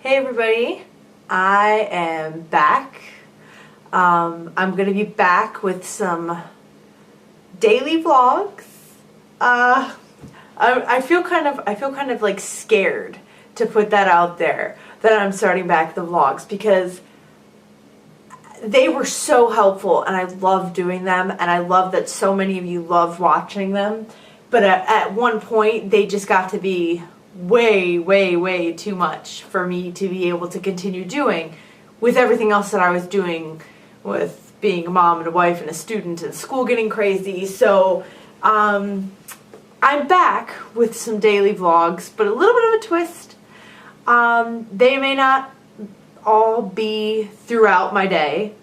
Hey everybody, I am back. I'm going to be back with some daily vlogs. I feel kind of like scared to put that out there, that I'm starting back the vlogs, because they were so helpful and I love doing them, and I love that so many of you love watching them. But at one point they just got to be way too much for me to be able to continue doing with everything else that I was doing, with being a mom and a wife and a student and school getting crazy. So I'm back with some daily vlogs, but a little bit of a twist. They may not all be throughout my day,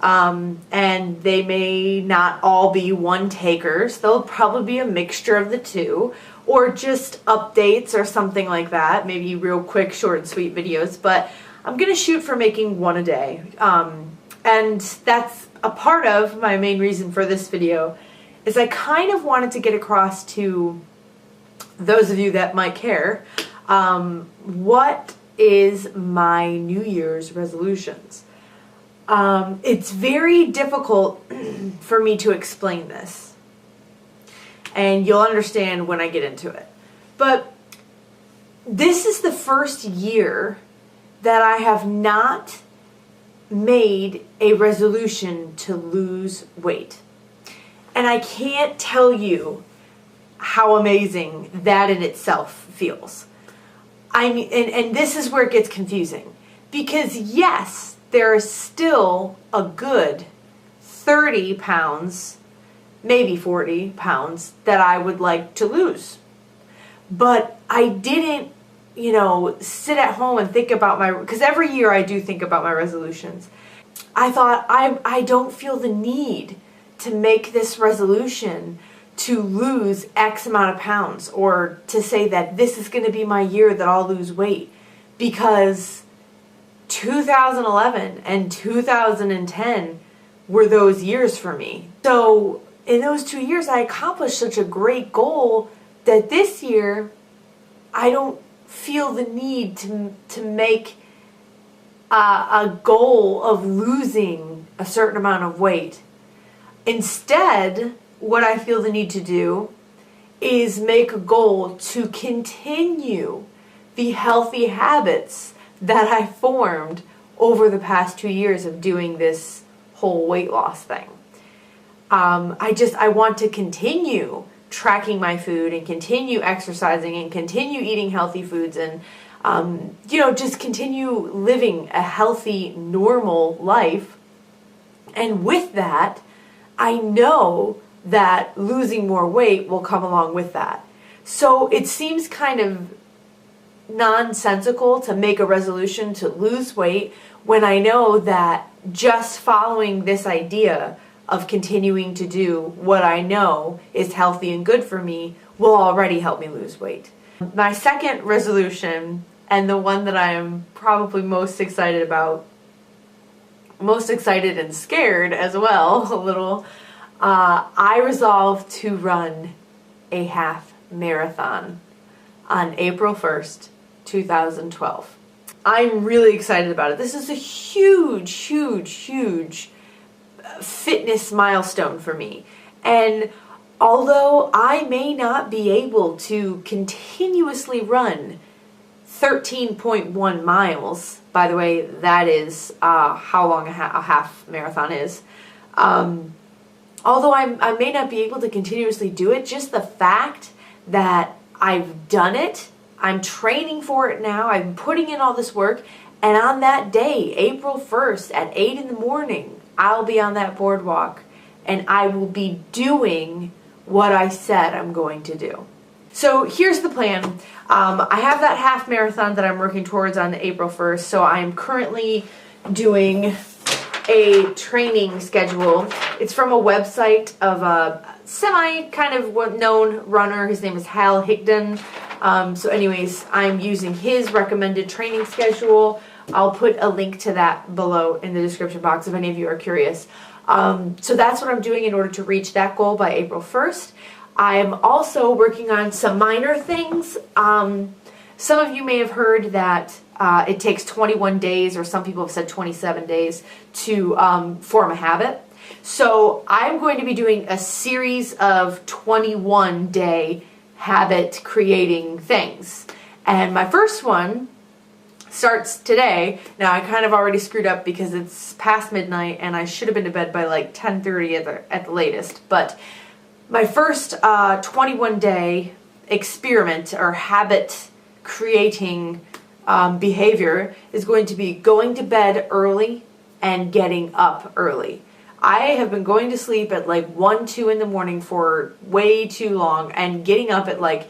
and they may not all be one takers. There'll probably be a mixture of the two, or just updates or something like that, maybe real quick, short and sweet videos. But I'm gonna shoot for making one a day, and that's a part of my main reason for this video, is I kind of wanted to get across to those of you that might care, what is my New Year's resolutions. It's very difficult for me to explain this, and you'll understand when I get into it. But this is the first year that I have not made a resolution to lose weight. And I can't tell you how amazing that in itself feels. I mean, and this is where it gets confusing, because yes, there is still a good 30 pounds, maybe 40 pounds that I would like to lose. But I didn't, sit at home and think about because every year I do think about my resolutions. I thought, I don't feel the need to make this resolution to lose X amount of pounds, or to say that this is going to be my year that I'll lose weight, because 2011 and 2010 were those years for me. So in those 2 years, I accomplished such a great goal that this year I don't feel the need to make a goal of losing a certain amount of weight. Instead, what I feel the need to do is make a goal to continue the healthy habits that I formed over the past 2 years of doing this whole weight loss thing. I want to continue tracking my food, and continue exercising, and continue eating healthy foods, and just continue living a healthy, normal life. And with that, I know that losing more weight will come along with that. So it seems kind of nonsensical to make a resolution to lose weight when I know that just following this idea of continuing to do what I know is healthy and good for me will already help me lose weight. My second resolution, and the one that I am probably most excited about, most excited and scared as well, a little, I resolved to run a half marathon on April 1st, 2012. I'm really excited about it. This is a huge fitness milestone for me. And although I may not be able to continuously run 13.1 miles, by the way, that is how long a half marathon is, although I may not be able to continuously do it, just the fact that I've done it, I'm training for it now, I'm putting in all this work, and on that day, April 1st at 8 in the morning, I'll be on that boardwalk, and I will be doing what I said I'm going to do. So here's the plan. I have that half marathon that I'm working towards on April 1st, so I'm currently doing a training schedule. It's from a website of a semi kind of known runner. His name is Hal Higdon. So anyways, I'm using his recommended training schedule. I'll put a link to that below in the description box if any of you are curious. So that's what I'm doing in order to reach that goal by April 1st. I'm also working on some minor things. Some of you may have heard that it takes 21 days, or some people have said 27 days, to form a habit. So I'm going to be doing a series of 21-day habit creating things. And my first one starts today. Now I kind of already screwed up because it's past midnight and I should have been to bed by like 10:30 at the latest. But my first 21-day experiment or habit creating behavior is going to be going to bed early and getting up early. I have been going to sleep at like 1, 2 in the morning for way too long, and getting up at like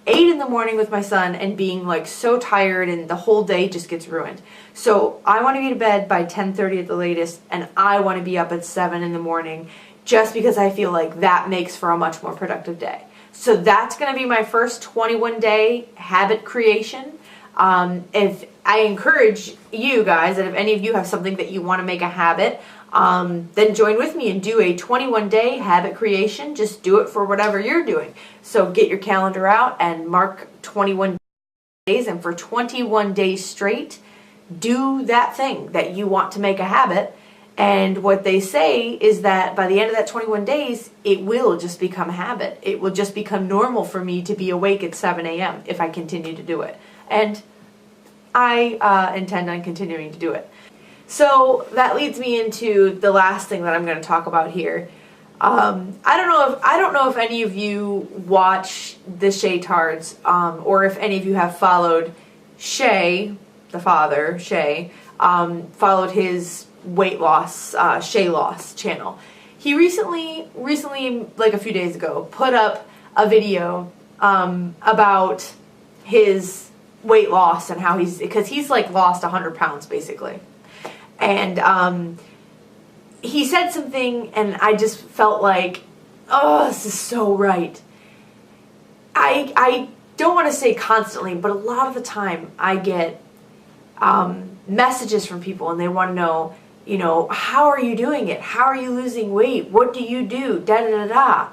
8 in the morning with my son and being like so tired, and the whole day just gets ruined. So I want to be to bed by 10:30 at the latest, and I want to be up at 7 in the morning, just because I feel like that makes for a much more productive day. So that's going to be my first 21-day habit creation. If I encourage you guys that if any of you have something that you want to make a habit, then join with me and do a 21-day habit creation. Just do it for whatever you're doing. So get your calendar out and mark 21 days, and for 21 days straight, do that thing that you want to make a habit. And what they say is that by the end of that 21 days, it will just become a habit. It will just become normal for me to be awake at 7 a.m. if I continue to do it. And I intend on continuing to do it. So that leads me into the last thing that I'm going to talk about here. I don't know if any of you watch the Shay Tards, or if any of you have followed Shay, the father, Shay, followed his weight loss, Shay Loss channel. He recently, like a few days ago, put up a video about his weight loss and how because he's like lost 100 pounds basically. And he said something, and I just felt like, oh, this is so right. I don't want to say constantly, but a lot of the time I get messages from people, and they want to know, you know, how are you doing it? How are you losing weight? What do you do? Da da da da.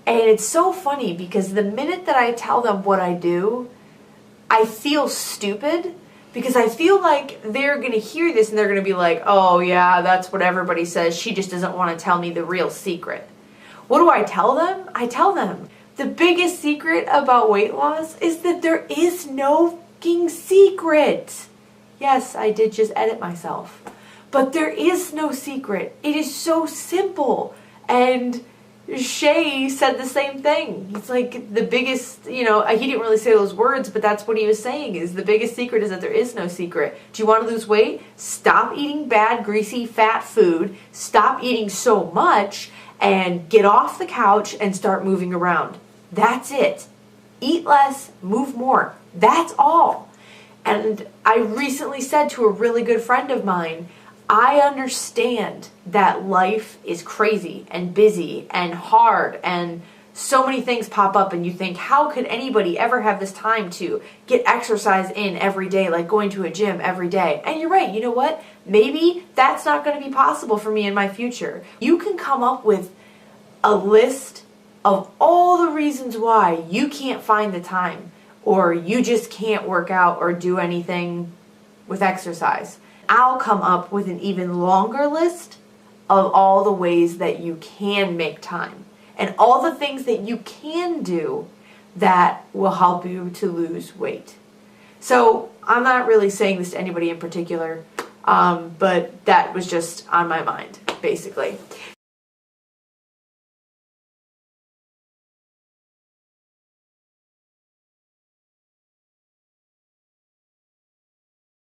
And it's so funny because the minute that I tell them what I do, I feel stupid, because I feel like they're going to hear this and they're going to be like, oh yeah, that's what everybody says. She just doesn't want to tell me the real secret. What do I tell them? I tell them the biggest secret about weight loss is that there is no fucking secret. Yes, I did just edit myself. But there is no secret. It is so simple. And Shay said the same thing. He's like, the biggest, you know, he didn't really say those words, but that's what he was saying, is the biggest secret is that there is no secret. Do you want to lose weight? Stop eating bad, greasy, fat food. Stop eating so much and get off the couch and start moving around. That's it. Eat less, move more. That's all. And I recently said to a really good friend of mine, I understand that life is crazy and busy and hard, and so many things pop up, and you think, how could anybody ever have this time to get exercise in every day, like going to a gym every day? And you're right. You know what? Maybe that's not going to be possible for me in my future. You can come up with a list of all the reasons why you can't find the time, or you just can't work out or do anything with exercise. I'll come up with an even longer list of all the ways that you can make time and all the things that you can do that will help you to lose weight. So I'm not really saying this to anybody in particular, but that was just on my mind, basically.